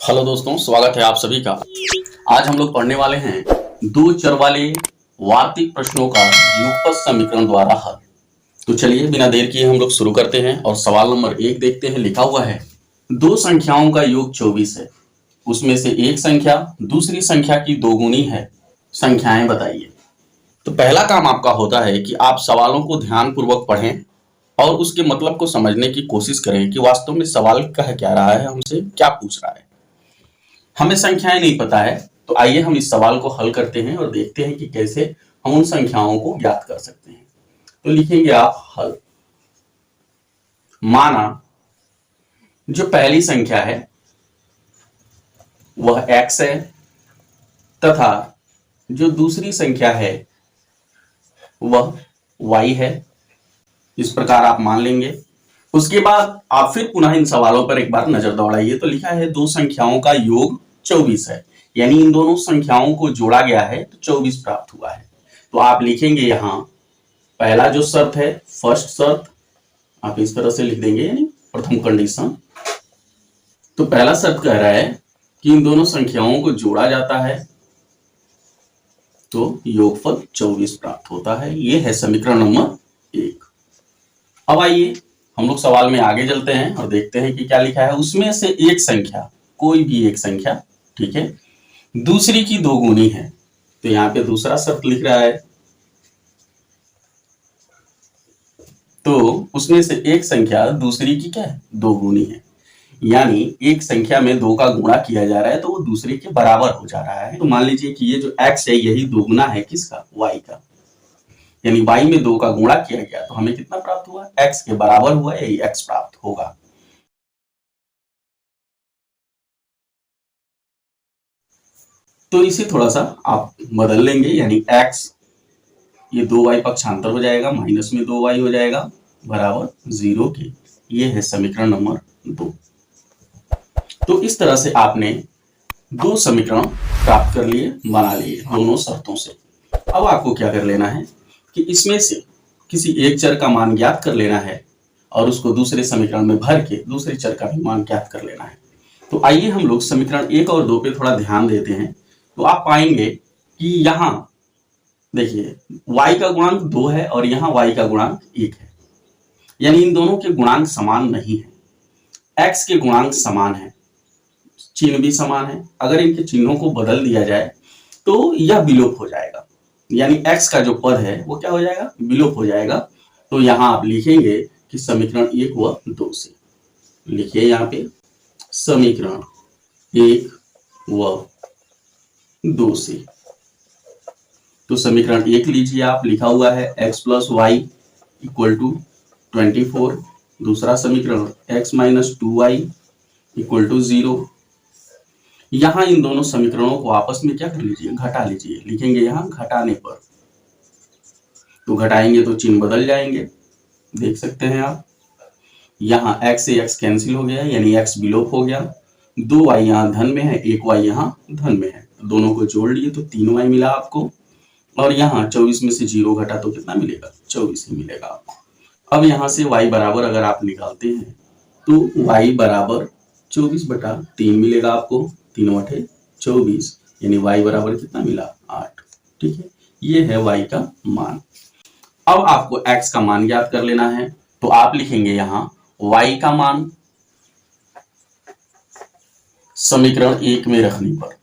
Hello दोस्तों, स्वागत है आप सभी का। आज हम लोग पढ़ने वाले हैं दो चर वाले वार्तिक प्रश्नों का युगपत समीकरण द्वारा हल। तो चलिए बिना देर किए हम लोग शुरू करते हैं और सवाल नंबर 1 देखते हैं। लिखा हुआ है, दो संख्याओं का योग 24 है, उसमें से एक संख्या दूसरी संख्या की दोगुनी है, संख्याएं बताइए। तो पहला काम आपका होता है कि आप सवालों को ध्यानपूर्वक पढ़ें और उसके मतलब को समझने की कोशिश करें कि वास्तव में सवाल कह क्या रहा है, हमसे क्या पूछ रहा है। हमें संख्याएं नहीं पता है, तो आइए हम इस सवाल को हल करते हैं और देखते हैं कि कैसे हम उन संख्याओं को ज्ञात कर सकते हैं। तो लिखेंगे आप हल। माना जो पहली संख्या है वह x है तथा जो दूसरी संख्या है वह y है। इस प्रकार आप मान लेंगे। उसके बाद आप फिर पुनः इन सवालों पर एक बार नजर दौड़ाइए। तो लिखा है दो संख्याओं का योग 24 है, यानी इन दोनों संख्याओं को जोड़ा गया है तो 24 प्राप्त हुआ है। तो आप लिखेंगे यहां पहला जो शर्त है, फर्स्ट शर्त आप इस तरह से लिख देंगे, यानी प्रथम कंडीशन। तो पहला शर्त कह रहा है कि इन दोनों संख्याओं को जोड़ा जाता है तो योगफल 24 प्राप्त होता है। यह है समीकरण नंबर 1। अब आइए हम लोग सवाल में आगे चलते हैं और देखते हैं कि क्या लिखा है। उसमें से एक संख्या, कोई भी एक संख्या, ठीक है, दूसरी की दोगुनी है। तो यहां पे दूसरा शर्त लिख रहा है, तो उसमें से एक संख्या दूसरी की क्या है, दोगुनी है। यानी एक संख्या में 2 का गुणा किया जा रहा है तो वो दूसरे के बराबर हो जा रहा है। तो मान लीजिए कि ये जो x है यही दोगुना है किसका, y का। यानी y में 2 का गुणा किया गया तो हमें कितना प्राप्त हुआ, x के बराबर हुआ, यही x प्राप्त होगा। तो इसे थोड़ा सा आप बदल लेंगे, यानी x, ये 2y पक्षांतर हो जाएगा, माइनस में 2y हो जाएगा बराबर 0 के। ये है समीकरण नंबर 2। तो इस तरह से आपने दो समीकरण प्राप्त कर लिए, बना लिए दोनों शर्तों से। अब आपको क्या कर लेना है कि इसमें से किसी एक चर का मान ज्ञात कर लेना है और उसको दूसरे समीकरण में भर के दूसरे चर का भी मान ज्ञात कर लेना है। तो आइए हम लोग समीकरण 1 और 2 पे थोड़ा ध्यान देते हैं। तो आप पाएंगे कि यहां देखिए y का गुणांक 2 है और यहां y का गुणांक 1 है, यानी इन दोनों के गुणांक समान नहीं है। x के गुणांक समान है, चिन्ह भी समान है। अगर इनके चिन्हों को बदल दिया जाए तो यह विलोप हो जाएगा, यानी x का जो पद है वो क्या हो जाएगा, विलोप हो जाएगा। तो यहां आप लिखेंगे कि समीकरण 1 व 2 से। लिखिए यहाँ पे समीकरण 1 व 2 से। तो समीकरण 1 लीजिए आप, लिखा हुआ है x plus Y equal to 24। दूसरा समीकरण x minus 2y equal to 0। यहां इन दोनों समीकरणों को आपस में क्या कर लीजिए, घटा लीजिए। लिखेंगे यहां घटाने पर, तो घटाएंगे तो चिन्ह बदल जाएंगे, देख सकते हैं आप। यहाँ x से x कैंसिल हो गया, यानी x विलोप हो गया। 2y यहाँ धन में है, 1y यहाँ धन में है, दोनों को जोड़ लिए तो 3y मिला आपको। और यहाँ 24 में से 0 घटा तो कितना मिलेगा, 24 ही मिलेगा आपको। अब यहाँ से y बराबर अगर आप निकालते हैं तो y बराबर 24/3 मिलेगा आपको, 3/24, यानी y बराबर कितना मिला, 8। ठीक है, ये है y का मान। अब आपको x का मान ज्ञात कर लेना है, तो आप लिखेंगे यहां y का मान समीकरण 1 में रखने पर।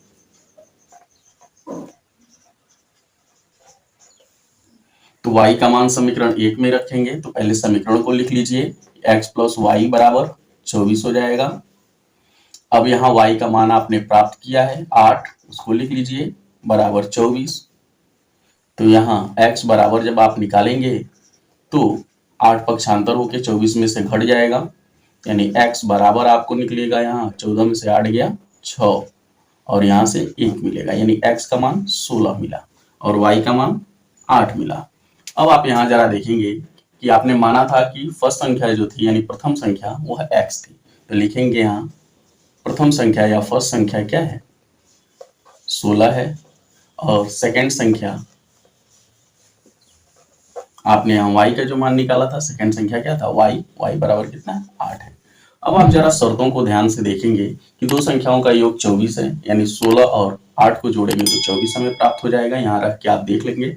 तो y का मान समीकरण 1 में रखेंगे तो पहले समीकरण को लिख लीजिए, x प्लस वाई बराबर 24 हो जाएगा। अब यहाँ y का मान आपने प्राप्त किया है 8, उसको लिख लीजिए बराबर 24। तो यहाँ x बराबर जब आप निकालेंगे तो 8 पक्षांतर होकर 24 में से घट जाएगा, यानी x बराबर आपको निकलेगा यहाँ 14 में से 8 गया 6 और यहाँ से 1 मिलेगा, यानी x का मान 16 मिला और y का मान 8 मिला। अब आप यहाँ जरा देखेंगे कि आपने माना था कि फर्स्ट संख्या जो थी यानी प्रथम संख्या वह x थी। तो लिखेंगे यहाँ प्रथम संख्या या फर्स्ट संख्या क्या है, 16 है। और सेकंड संख्या आपने यहाँ y का जो मान निकाला था, सेकंड संख्या क्या था y, y बराबर कितना है, 8 है। अब आप जरा शर्तों को ध्यान से देखेंगे कि दो संख्याओं का योग 24 है, यानी 16 और 8 को जोड़ेंगे तो 24 हमें प्राप्त हो जाएगा। यहाँ रख के आप देख लेंगे।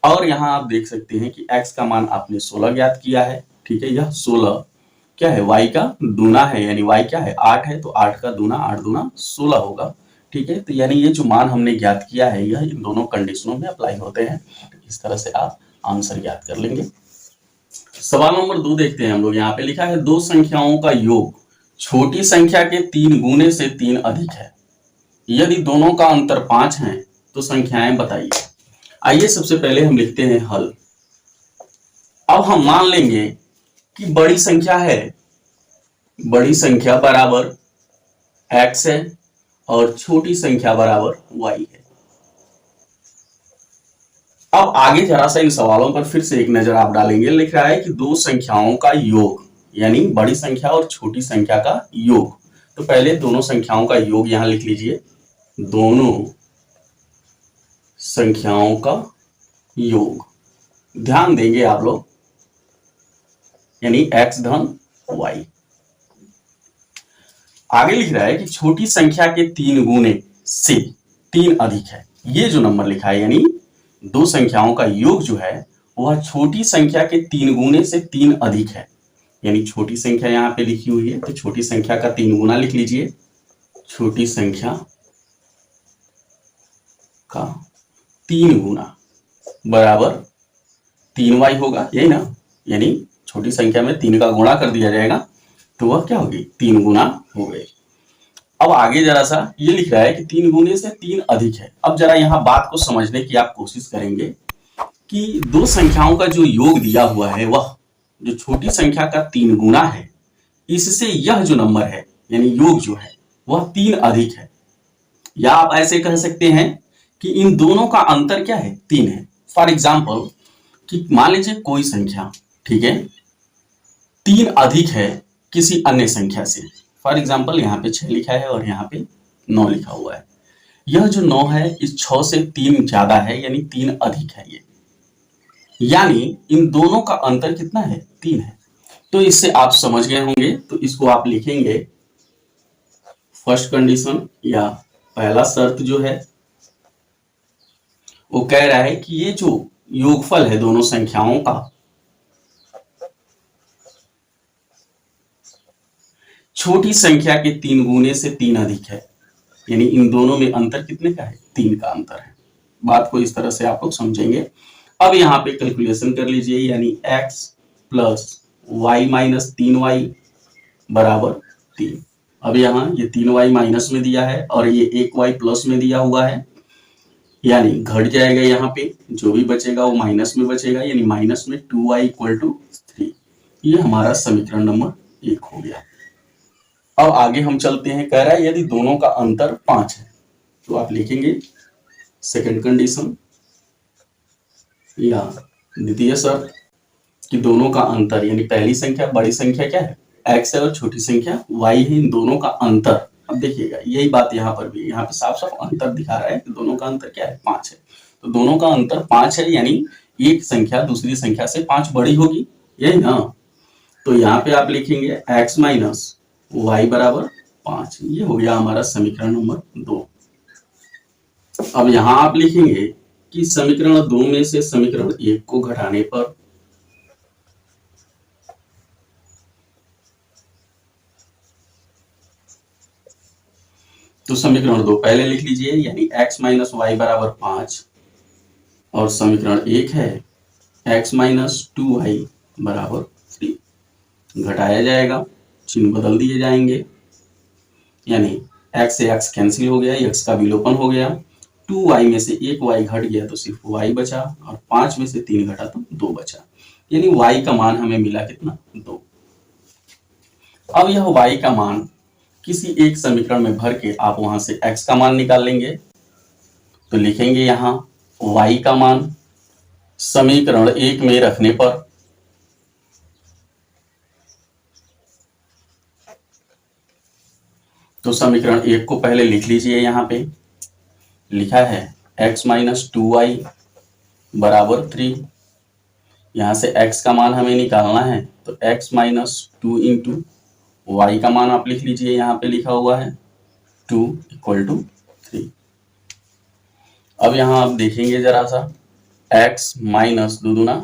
और यहाँ आप देख सकते हैं कि x का मान आपने 16 ज्ञात किया है। ठीक है, यह 16 क्या है, y का दूना है, यानी y क्या है, 8 है, तो 8 का दूना 8 दूना 16 होगा। ठीक है, तो यानी ये जो मान हमने ज्ञात किया है यह इन दोनों कंडीशनों में अप्लाई होते हैं। इस तरह से आप आंसर ज्ञात कर लेंगे। सवाल नंबर 2 देखते हैं हम लोग। यहाँ पे लिखा है दो संख्याओं का योग छोटी संख्या के 3 गुने से 3 अधिक है, यदि दोनों का अंतर 5 है तो संख्याएं बताइए। आइए सबसे पहले हम लिखते हैं हल। अब हम मान लेंगे कि बड़ी संख्या है, बड़ी संख्या बराबर x है और छोटी संख्या बराबर y है। अब आगे जरा सा इन सवालों पर फिर से एक नजर आप डालेंगे। लिख रहा है कि दो संख्याओं का योग, यानी बड़ी संख्या और छोटी संख्या का योग। तो पहले दोनों संख्याओं का योग यहां लिख लीजिए, दोनों संख्याओं का योग। ध्यान देंगे आप लोग, यानी x धन y। आगे लिख रहा है कि छोटी संख्या के 3 गुने से 3 अधिक है। ये जो नंबर लिखा है, यानी दो संख्याओं का योग जो है वह छोटी संख्या के 3 गुने से 3 अधिक है। यानी छोटी संख्या यहाँ पे लिखी हुई है, तो छोटी संख्या का 3 गुना लिख लीजिए। छोटी संख्या का 3 गुना बराबर 3y होगा, यही ना, यानी छोटी संख्या में 3 का गुणा कर दिया जाएगा तो वह क्या होगी, 3 गुना हो गई। अब आगे जरा सा ये लिख रहा है कि 3 गुने से 3 अधिक है। अब जरा यहाँ बात को समझने की आप कोशिश करेंगे कि दो संख्याओं का जो योग दिया हुआ है वह जो छोटी संख्या का 3 गुना है, इससे यह जो नंबर है यानी योग जो है वह 3 अधिक है। या आप ऐसे कह सकते हैं कि इन दोनों का अंतर क्या है, 3 है। फॉर एग्जाम्पल कि मान लीजिए कोई संख्या, ठीक है, 3 अधिक है किसी अन्य संख्या से। फॉर एग्जाम्पल यहाँ पे 6 लिखा है और यहाँ पे 9 लिखा हुआ है। यह जो 9 है इस 6 से 3 ज्यादा है, यानी 3 अधिक है ये, यानी इन दोनों का अंतर कितना है, 3 है। तो इससे आप समझ गए होंगे, तो इसको आप लिखेंगे फर्स्ट कंडीशन या पहला शर्त जो है वो कह रहा है कि ये जो योगफल है दोनों संख्याओं का छोटी संख्या के 3 गुने से 3 अधिक है, यानी इन दोनों में अंतर कितने का है, 3 का अंतर है। बात को इस तरह से आप लोग समझेंगे। अब यहाँ पे कैलकुलेशन कर लीजिए, यानी x plus Y minus 3y बराबर 3। अब यहाँ ये 3y माइनस में दिया है और ये 1y प्लस में दिया हुआ है, यानी घट जाएगा, यहाँ पे जो भी बचेगा वो माइनस में बचेगा, यानी माइनस में 2y इक्वल टू 3। ये हमारा समीकरण नंबर 1 हो गया। अब आगे हम चलते हैं। कह रहा है यदि दोनों का अंतर 5 है तो आप लिखेंगे सेकंड कंडीशन या द्वितीय शर्त कि दोनों का अंतर, यानी पहली संख्या बड़ी संख्या क्या है, x है और छोटी संख्या y है, इन दोनों का अंतर। अब देखिएगा यही बात यहाँ पर भी, यहाँ पे साफ साफ अंतर दिखा रहा है कि दोनों का अंतर क्या है, 5 है। तो दोनों का अंतर 5 है, यानी एक संख्या दूसरी संख्या से 5 बड़ी होगी, यही ना। तो यहाँ पे आप लिखेंगे x माइनस y बराबर 5। ये हो गया हमारा समीकरण नंबर 2। अब यहाँ आप लिखेंगे कि समीकरण 2 में से समीकरण 1 को घटाने पर तो समीकरण 2 पहले लिख लीजिए, यानी x माइनस वाई बराबर 5 और समीकरण 1 है x माइनस 2y बराबर 3। घटाया जाएगा, चिन्ह बदल दिए जाएंगे, यानी x से x कैंसिल हो गया, x का विलोपन हो गया, 2y में से 1 y घट गया तो सिर्फ y बचा और 5 में से 3 घटा तो 2 बचा, यानी y का मान हमें मिला कितना, 2। अब यह y का मान किसी एक समीकरण में भर के आप वहां से x का मान निकाल लेंगे। तो लिखेंगे यहां y का मान समीकरण 1 में रखने पर तो समीकरण 1 को पहले लिख लीजिए, यहां पे लिखा है x माइनस 2y बराबर 3। यहां से x का मान हमें निकालना है, तो x माइनस 2 इंटू y का मान आप लिख लीजिए, यहाँ पे लिखा हुआ है 2 = 3। अब यहाँ आप देखेंगे जरा सा, x माइनस 2 दूना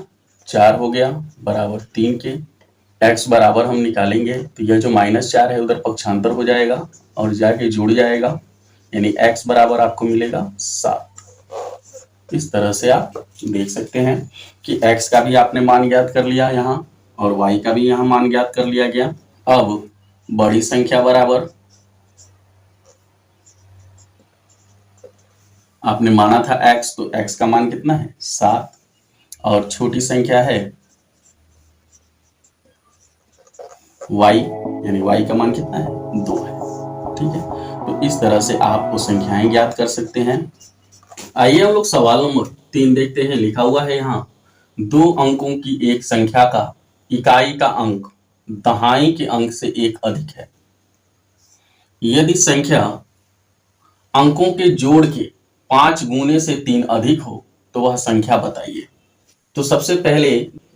4 हो गया बराबर 3 के। x बराबर हम निकालेंगे तो यह जो -4 है उधर पक्षांतर हो जाएगा और जाके जुड़ जाएगा, यानी x बराबर आपको मिलेगा 7। इस तरह से आप देख सकते हैं कि x का भी आपने मान ज्ञात कर लिया यहाँ और y का भी यहाँ मान ज्ञात कर लिया गया। अब बड़ी संख्या बराबर आपने माना था x, तो x का मान कितना है 7 और छोटी संख्या है y, यानी y का मान कितना है 2 है। ठीक है, तो इस तरह से आप वो संख्याएं ज्ञात कर सकते हैं। आइए हम लोग सवाल नंबर 3 देखते हैं। लिखा हुआ है यहाँ, 2 अंकों की एक संख्या का इकाई का अंक दहाई के अंक से एक अधिक है। यदि संख्या अंकों के जोड़ के 5 गुने से 3 अधिक हो तो वह संख्या बताइए। तो सबसे पहले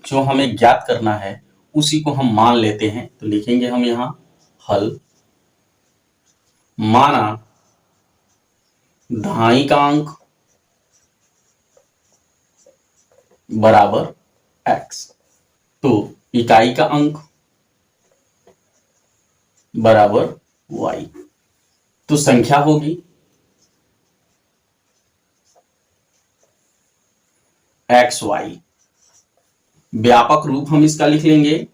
जो हमें ज्ञात करना है उसी को हम मान लेते हैं। तो लिखेंगे हम यहाँ हल, माना दहाई का अंक बराबर x, तो इकाई का अंक बराबर y, तो संख्या होगी xy। व्यापक रूप हम इसका लिख लेंगे,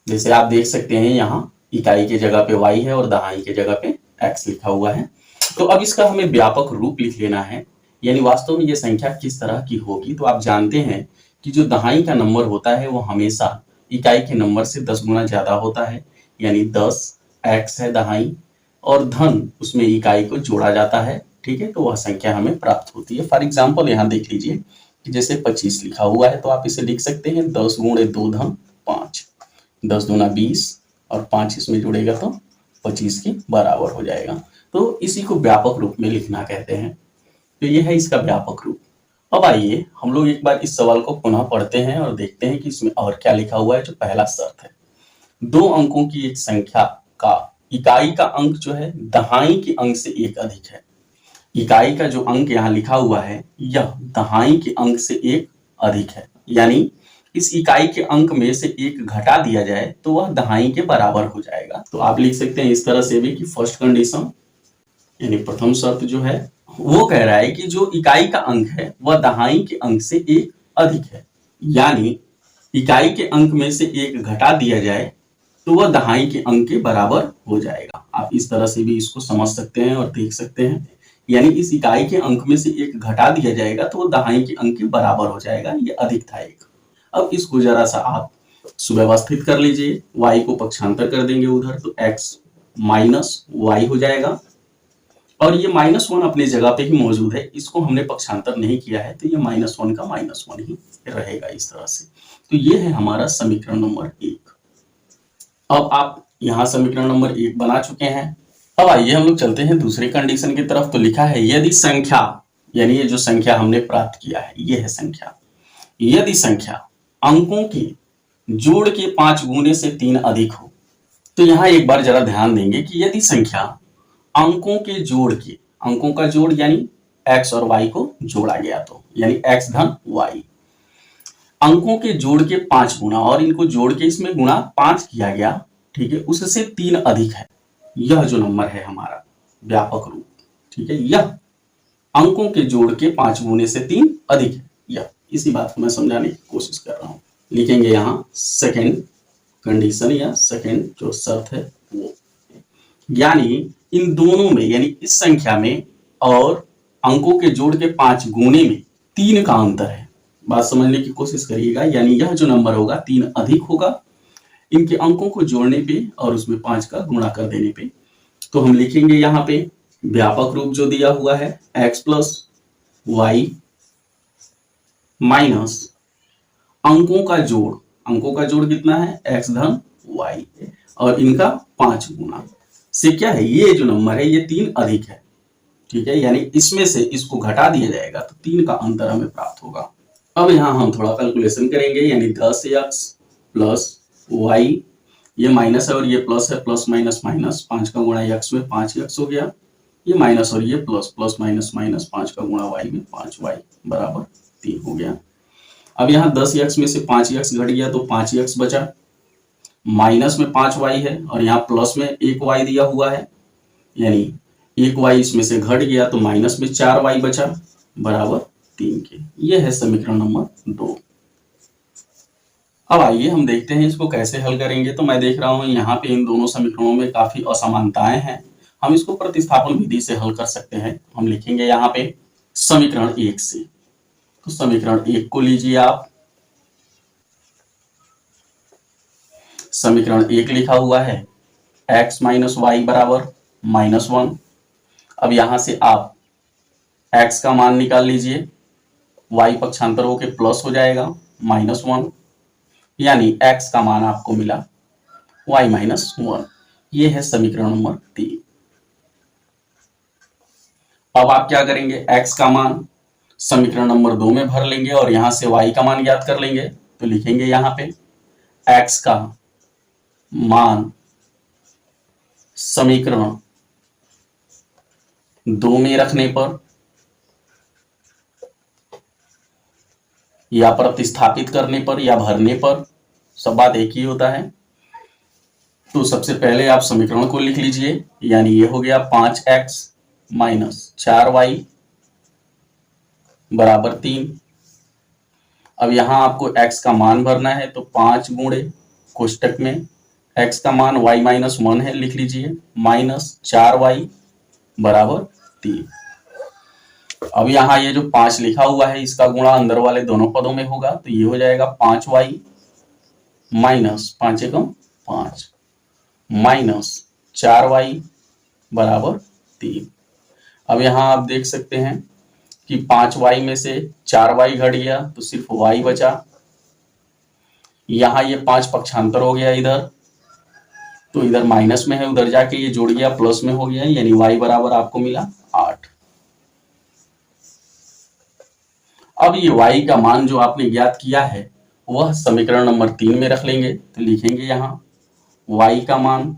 जैसे आप देख सकते हैं यहाँ इकाई के जगह पे y है और दहाई के जगह पे x लिखा हुआ है। तो अब इसका हमें व्यापक रूप लिख लेना है, यानी वास्तव में ये संख्या किस तरह की होगी। तो आप जानते हैं कि जो दहाई का नंबर होता है वो हमेशा इकाई के नंबर से 10 गुना ज्यादा होता है, यानी 10x है दहाई और धन उसमें इकाई को जोड़ा जाता है। ठीक है, तो वह संख्या हमें प्राप्त होती है। फॉर एग्जाम्पल यहाँ देख लीजिए कि जैसे 25 लिखा हुआ है तो आप इसे लिख सकते हैं 10 गुणे 2 धन 5, 10 दूना 20 और 5 इसमें जुड़ेगा तो 25 के बराबर हो जाएगा। तो इसी को व्यापक रूप में लिखना कहते हैं। तो यह है इसका व्यापक रूप। अब आइए हम लोग एक बार इस सवाल को पुनः पढ़ते हैं और देखते हैं कि इसमें और क्या लिखा हुआ है। जो पहला शर्त है, 2 अंकों की एक संख्या का इकाई का अंक जो है दहाई के अंक से एक अधिक है। इकाई का जो अंक यहाँ लिखा हुआ है यह दहाई के अंक से एक अधिक है, यानी इस इकाई के अंक में से एक घटा दिया जाए तो वह दहाई के बराबर हो जाएगा। तो आप लिख सकते हैं इस तरह से भी कि फर्स्ट कंडीशन, यानी प्रथम शर्त जो है वो कह रहा है कि जो इकाई का अंक है वह दहाई के अंक से एक अधिक है, यानी इकाई के अंक में से एक घटा दिया जाए तो वह दहाई के अंक के बराबर हो जाएगा। आप इस तरह से भी इसको समझ सकते हैं और देख सकते हैं, यानी इस इकाई के अंक में से एक घटा दिया जाएगा तो वह दहाई के अंक के बराबर हो जाएगा। ये अधिक था एक। अब इसको जरा सा आप सुव्यवस्थित कर लीजिए, y को पक्षांतर कर देंगे उधर तो x माइनस y हो जाएगा और ये -1 अपनी जगह पे ही मौजूद है, इसको हमने पक्षांतर नहीं किया है तो ये -1 का -1 ही रहेगा इस तरह से। तो ये है हमारा समीकरण नंबर 1। अब आप यहाँ समीकरण नंबर 1 बना चुके हैं। अब आइए हम लोग चलते हैं दूसरे कंडीशन की तरफ। तो लिखा है यदि संख्या, यानी ये जो संख्या हमने प्राप्त किया है ये है संख्या, यदि संख्या अंकों के जोड़ के 5 गुने से 3 अधिक हो। तो यहाँ एक बार जरा ध्यान देंगे कि यदि संख्या अंकों के जोड़ के, अंकों का जोड़ यानी x और y को जोड़ा गया तो यानी x धन y, अंकों के जोड़ के 5 गुना और इनको जोड़ के इसमें गुणा 5 किया गया, ठीक है, उससे 3 अधिक है, यह जो नंबर है हमारा व्यापक रूप। ठीक है, यह अंकों के जोड़ के 5 गुने से 3 अधिक है, यह इसी बात को मैं समझाने की कोशिश कर रहा हूं। लिखेंगे यहाँ सेकेंड कंडीशन या सेकेंड जो शर्त है वो, यानी इन दोनों में, यानी इस संख्या में और अंकों के जोड़ के 5 गुने में 3 का अंतर है। बात समझने की कोशिश करिएगा, यानी यह जो नंबर होगा 3 अधिक होगा इनके अंकों को जोड़ने पे और उसमें 5 का गुणा कर देने पे। तो हम लिखेंगे यहाँ पे व्यापक रूप जो दिया हुआ है x प्लस वाई माइनस अंकों का जोड़, अंकों का जोड़ कितना है x धन y और इनका 5 गुना से क्या है, ये जो नंबर है ये 3 अधिक है। ठीक है, यानी इसमें से इसको घटा दिया जाएगा तो 3 का अंतर हमें प्राप्त होगा। अब यहाँ हम थोड़ा कैलकुलेशन करेंगे, यानी 10x प्लस वाई, ये माइनस है और ये प्लस है, प्लस माइनस माइनस, 5 का गुणा x में 5x हो गया, ये माइनस और ये प्लस, प्लस माइनस माइनस, 5 का गुणा y में 5y बराबर 3 हो गया। अब यहाँ 10x में से 5x घट गया तो 5x बचा, माइनस में 5y है और यहाँ प्लस में 1y दिया हुआ है, यानी 1y इसमें से घट गया तो माइनस में 4y बचा बराबर 3 के। ये है समीकरण नंबर 2। अब आइए हम देखते हैं इसको कैसे हल करेंगे। तो मैं देख रहा हूं यहाँ पे इन दोनों समीकरणों में काफी असमानताएं हैं, हम इसको प्रतिस्थापन विधि से हल कर सकते हैं। हम लिखेंगे यहाँ पे समीकरण 1 से, तो समीकरण 1 को लीजिए आप, समीकरण 1 लिखा हुआ है x माइनस वाई बराबर -1। अब यहां से आप x का मान निकाल लीजिए, y पक्षांतर होके प्लस हो जाएगा -1, यानी x का मान आपको मिला y-1। ये है समीकरण नंबर 3। अब आप क्या करेंगे, x का मान समीकरण नंबर 2 में भर लेंगे और यहां से y का मान ज्ञात कर लेंगे। तो लिखेंगे यहां पे x का मान समीकरण 2 में रखने पर या प्रतिस्थापित करने पर या भरने पर, सब बात एक ही होता है। तो सबसे पहले आप समीकरण को लिख लीजिए, यानी ये हो गया 5x माइनस 4y बराबर 3। अब यहां आपको x का मान भरना है, तो 5 गुणे कोष्टक में x का मान y-1 है, लिख लीजिए -4y बराबर 3। अब यहाँ ये जो 5 लिखा हुआ है इसका गुणा अंदर वाले दोनों पदों में होगा, तो ये हो जाएगा 5y माइनस 5 एकम 5 माइनस 4y बराबर 3। अब यहाँ आप देख सकते हैं कि 5y में से 4y घट गया तो सिर्फ y बचा। यहाँ ये 5 पक्षांतर हो गया इधर, तो इधर माइनस में है, उधर जाके ये जुड़ गया प्लस में हो गया, यानी y बराबर आपको मिला 8। अब ये y का मान जो आपने ज्ञात किया है वह समीकरण नंबर 3 में रख लेंगे। तो लिखेंगे यहां y का मान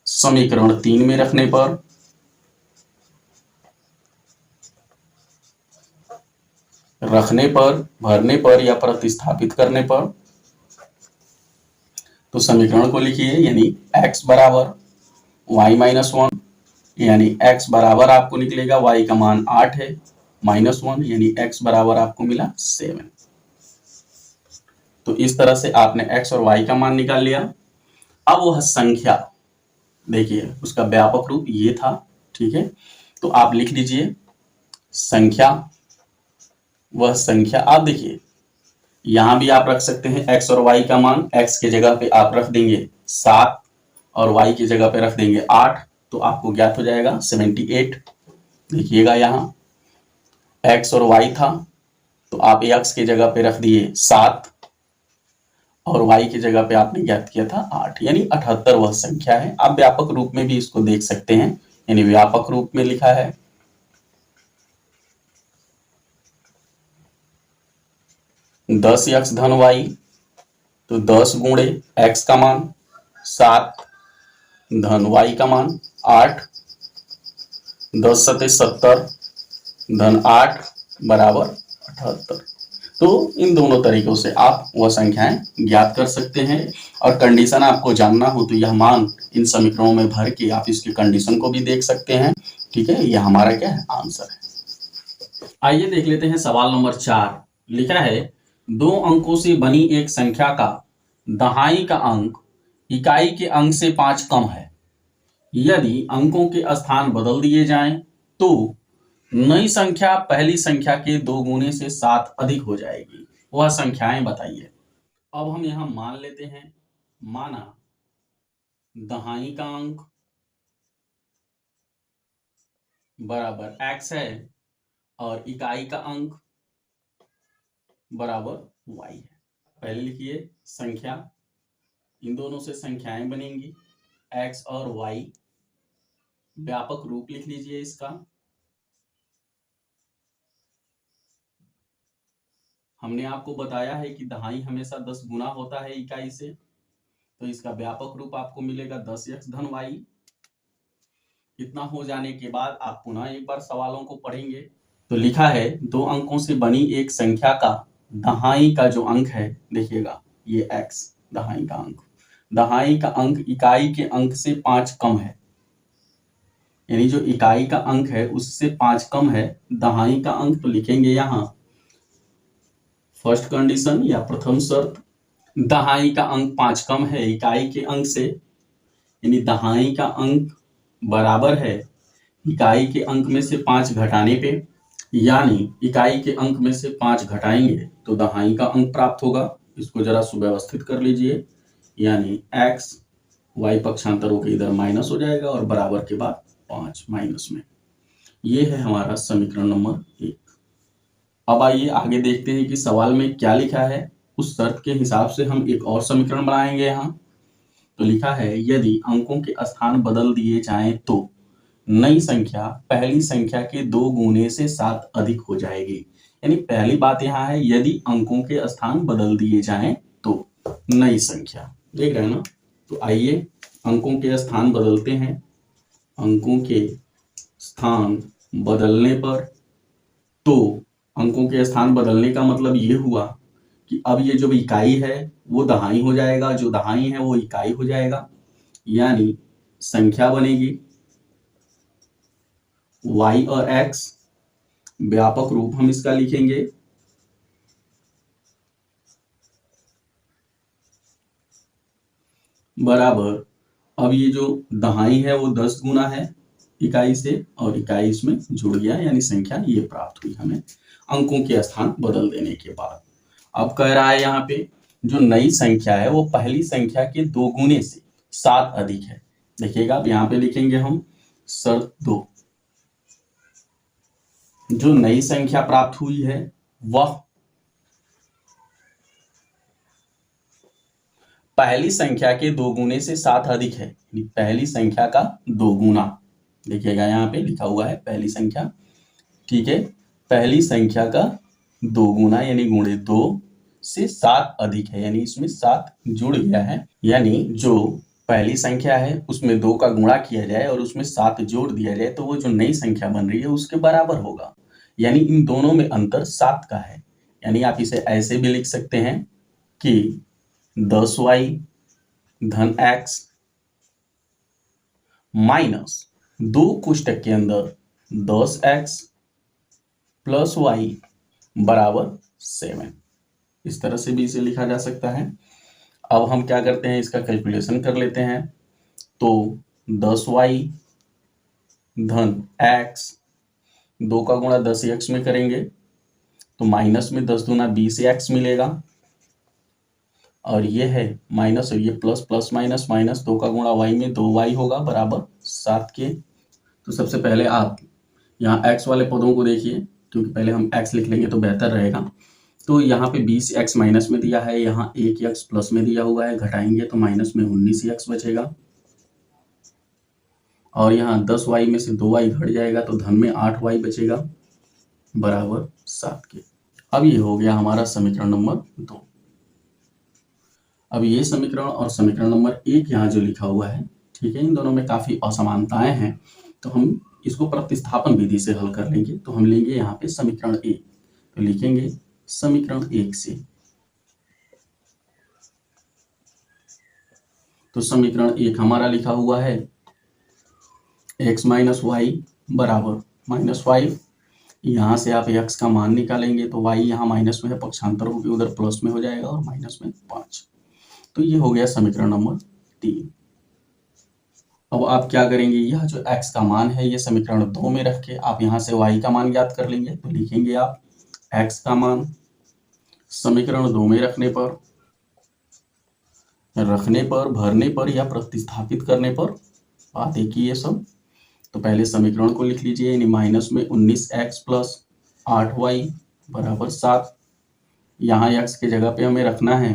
समीकरण 3 में रखने पर भरने पर या प्रतिस्थापित करने पर, तो समीकरण को लिखिए, यानी x बराबर y-1, यानी x बराबर आपको निकलेगा, y का मान 8 है -1, यानी x बराबर आपको मिला 7। तो इस तरह से आपने x और y का मान निकाल लिया। अब वह संख्या, देखिए उसका व्यापक रूप ये था, ठीक है। तो आप लिख लीजिए संख्या, वह संख्या आप देखिए यहां भी आप रख सकते हैं x और y का मान, x के जगह पे आप रख देंगे 7 और y की जगह पे रख देंगे 8, तो आपको ज्ञात हो जाएगा 78। देखिएगा यहाँ x और y था, तो आप x की जगह पे रख दिए 7 और y की जगह पे आपने ज्ञात किया था 8, यानी 78 वह संख्या है। आप व्यापक रूप में भी इसको देख सकते हैं, यानी व्यापक रूप में लिखा है 10x धन y, तो 10 गुणे x का मान 7 धन y का मान 8, 10 सते 70 धन 8 बराबर 78। तो इन दोनों तरीकों से आप वह संख्याएं ज्ञात कर सकते हैं, और कंडीशन आपको जानना हो तो यह मान इन समीकरणों में भर के आप इसकी कंडीशन को भी देख सकते हैं, ठीक है। यह हमारा क्या है, आंसर है। आइए देख लेते हैं सवाल नंबर 4। लिखा है 2 अंकों से बनी एक संख्या का दहाई का अंक इकाई के अंक से 5 कम है। यदि अंकों के स्थान बदल दिए जाएं तो नई संख्या पहली संख्या के 2 गुने से 7 अधिक हो जाएगी। वह संख्याएं बताइए। अब हम यहां मान लेते हैं, माना दहाई का अंक बराबर x है और इकाई का अंक बराबर y है। पहले लिखिए संख्या, इन दोनों से संख्याएं बनेंगी x और y, व्यापक रूप लिख लीजिए इसका, हमने आपको बताया है कि दहाई हमेशा 10 गुना होता है इकाई से, तो इसका व्यापक रूप आपको मिलेगा 10x धन y। इतना हो जाने के बाद आप पुनः एक बार सवालों को पढ़ेंगे। तो लिखा है 2 अंकों से बनी एक संख्या का दहाई का जो अंक है, देखिएगा ये x दहाई का अंक, दहाई का अंक इकाई के अंक से 5 कम है, यानी जो इकाई का अंक है उससे 5 कम है दहाई का अंक। तो लिखेंगे यहाँ फर्स्ट कंडीशन या प्रथम शर्त, दहाई का अंक 5 कम है इकाई के अंक से, यानी दहाई का अंक बराबर है इकाई के अंक में से 5 घटाने पे, यानी इकाई के अंक में से 5 घटाएंगे तो दहाई का अंक प्राप्त होगा। इसको जरा सुव्यवस्थित कर लीजिए, यानी x y पक्षांतर होकर इधर माइनस हो जाएगा और बराबर के बाद 5 माइनस में। ये है हमारा समीकरण नंबर 1। अब आइए आगे देखते हैं कि सवाल में क्या लिखा है। उस शर्त के हिसाब से हम एक और समीकरण बनाएंगे यहाँ। तो लिखा है यदि अंकों के स्थान बदल दिए जाएं तो नई संख्या पहली संख्या के 2 गुने से 7 अधिक हो जाएगी। यानी पहली बात यहाँ है यदि अंकों के स्थान बदल दिए जाएं तो नई संख्या, देख रहे हैं ना। तो आइए अंकों के स्थान बदलते हैं। अंकों के स्थान बदलने पर, तो अंकों के स्थान बदलने का मतलब ये हुआ कि अब ये जो इकाई है वो दहाई हो जाएगा, जो दहाई है वो इकाई हो जाएगा, यानी संख्या बनेगी y और x। व्यापक रूप हम इसका लिखेंगे बराबर, अब ये जो दहाई है वो 10 गुना है इकाई से और इकाई इसमें जुड़ गया, यानी संख्या ये प्राप्त हुई हमें अंकों के स्थान बदल देने के बाद। अब कह रहा है यहाँ पे जो नई संख्या है वो पहली संख्या के 2 गुने से 7 अधिक है। देखिएगा अब यहाँ पे लिखेंगे हम शर्त 2, जो नई संख्या प्राप्त हुई है वह पहली संख्या के 2 गुने से 7 अधिक है, पहली संख्या का 2 गुना। देखिएगा यहाँ पे लिखा हुआ है पहली संख्या, ठीक है, पहली संख्या का 2 गुना यानी गुणे 2 से 7 अधिक है, यानी इसमें 7 जुड़ गया है, यानी जो पहली संख्या है उसमें 2 का गुणा किया जाए और उसमें 7 जोड़ दिया जाए तो वो जो नई संख्या बन रही है उसके बराबर होगा, यानी इन दोनों में अंतर 7 का है। यानी आप इसे ऐसे भी लिख सकते हैं कि 10y धन x माइनस 2 कोष्टक के अंदर 10x प्लस y बराबर 7। इस तरह से भी इसे लिखा जा सकता है। अब हम क्या करते हैं, इसका कैलकुलेशन कर लेते हैं। तो 10y धन x, 2 का गुणा 10x में करेंगे तो माइनस में 10 दूना 20x मिलेगा, और ये है माइनस और ये प्लस, प्लस माइनस माइनस, 2 का गुणा y में 2y होगा बराबर 7 के। तो सबसे पहले आप यहाँ x वाले पदों को देखिए, क्योंकि पहले हम x लिख लेंगे तो बेहतर रहेगा। तो यहाँ पे 20x माइनस में दिया है, यहाँ 1x प्लस में दिया हुआ है, घटाएंगे तो माइनस में 19x बचेगा, और यहाँ 10y में से 2y घट जाएगा तो धन में 8y बचेगा बराबर 7 के। अब ये हो गया हमारा समीकरण नंबर 2। अब ये समीकरण और समीकरण नंबर 1 यहाँ जो लिखा हुआ है, ठीक है, इन दोनों में काफी असमानताएं हैं, तो हम इसको प्रतिस्थापन विधि से हल कर लेंगे। तो हम लेंगे यहाँ पे समीकरण 1, तो लिखेंगे समीकरण 1 से, तो समीकरण 1 हमारा लिखा हुआ है x माइनस वाई बराबर -5। यहाँ से आप x का मान निकालेंगे तो y यहाँ माइनस में है, पक्षांतर होकर उधर प्लस में हो जाएगा और माइनस में 5। तो ये हो गया समीकरण नंबर 3। अब आप क्या करेंगे, यह जो x का मान है ये समीकरण 2 में रख के आप यहाँ से y का मान ज्ञात कर लेंगे। तो लिखेंगे आप x का मान समीकरण 2 में रखने पर भरने पर या प्रतिस्थापित करने पर, बात एक ही है सब। तो पहले समीकरण को लिख लीजिए, यानी माइनस में 19x प्लस 8y बराबर 7। यहाँ x के जगह पे हमें रखना है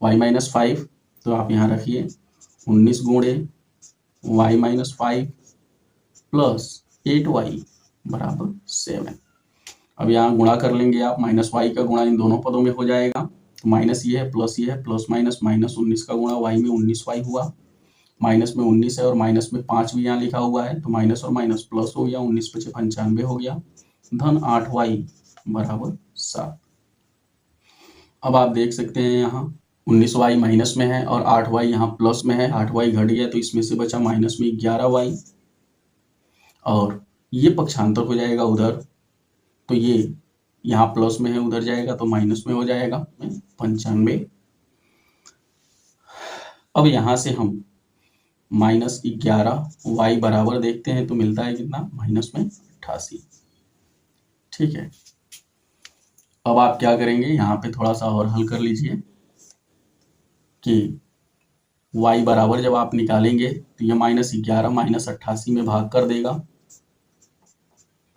y माइनस 5, तो आप यहाँ रखिए 19 गुणे y माइनस 5 प्लस 8y बराबर 7। अब यहाँ गुणा कर लेंगे आप, माइनस वाई का गुणा इन दोनों पदों में हो जाएगा, तो माइनस ये है प्लस ये है, प्लस माइनस माइनस 19 का गुणा वाई में 19 वाई हुआ, माइनस में 19 है और माइनस में 5 भी यहाँ लिखा हुआ है, तो माइनस और माइनस प्लस हो गया, 19 × 5 = 95 हो गया, धन 8 वाई बराबर 7। अब आप देख सकते हैं यहाँ 19 वाई माइनस में है और 8 वाई यहाँ प्लस में है, 8 वाई घट गया तो इसमें से बचा माइनस में 11 वाई, और ये पक्षांतर हो जाएगा उधर, तो ये यहाँ प्लस में है उधर जाएगा तो माइनस में हो जाएगा 95। अब यहाँ से हम -11 वाई बराबर देखते हैं तो मिलता है कितना, -88। ठीक है, अब आप क्या करेंगे, यहाँ पे थोड़ा सा और हल कर लीजिए कि y बराबर जब आप निकालेंगे तो ये -11 -88 में भाग कर देगा,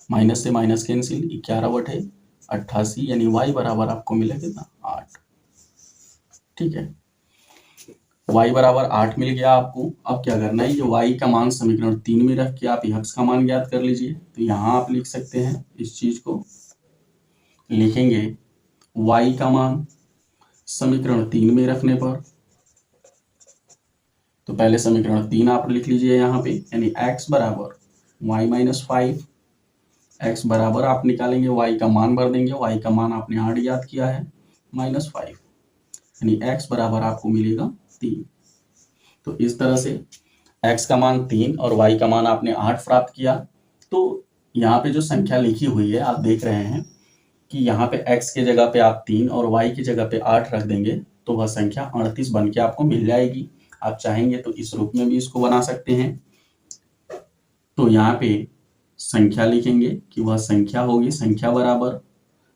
माइनस से माइनस कैंसिल, 11/88 यानी y बराबर आपको मिलेगा कितना, 8। ठीक है, y बराबर 8 मिल गया आपको। अब क्या करना है, ये y का मान समीकरण 3 में रख के आप x का मान ज्ञात कर लीजिए। तो यहाँ आप लिख सकते हैं, इस चीज को लिखेंगे y का मान समीकरण 3 में रखने पर, तो पहले समीकरण 3 आप लिख लीजिए यहाँ पे, यानी x बराबर y - 5, x बराबर आप निकालेंगे, y का मान भर देंगे, y का मान आपने 8 याद किया है, -5, यानी x बराबर आपको मिलेगा 3। तो इस तरह से x का मान 3 और y का मान आपने 8 प्राप्त किया। तो यहाँ पे जो संख्या लिखी हुई है आप देख रहे हैं कि यहाँ पे x के जगह पे आप 3 और y की जगह पे 8 रख देंगे तो वह संख्या 38 बन के आपको मिल जाएगी। आप चाहेंगे तो इस रूप में भी इसको बना सकते हैं। तो यहाँ पे संख्या लिखेंगे कि वह संख्या होगी, संख्या बराबर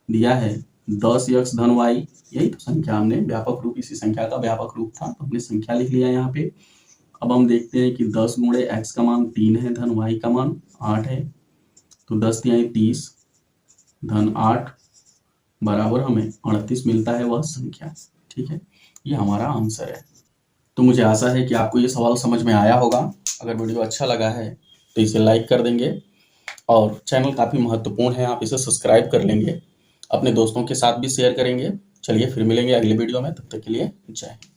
दिया है 10x धन y, यही तो संख्या हमने व्यापक रूप, इसी संख्या का व्यापक रूप था तो हमने संख्या लिख लिया यहाँ पे। अब हम देखते हैं कि 10 गुणे x का मान 3 है धन y का मान 8 है, तो 10 × 30 धन 8 बराबर हमें 38 मिलता है वह संख्या। ठीक है, ये हमारा आंसर है। तो मुझे आशा है कि आपको ये सवाल समझ में आया होगा। अगर वीडियो अच्छा लगा है तो इसे लाइक कर देंगे और चैनल काफ़ी महत्वपूर्ण है, आप इसे सब्सक्राइब कर लेंगे, अपने दोस्तों के साथ भी शेयर करेंगे। चलिए फिर मिलेंगे अगले वीडियो में, तब तक के लिए जय हिंद।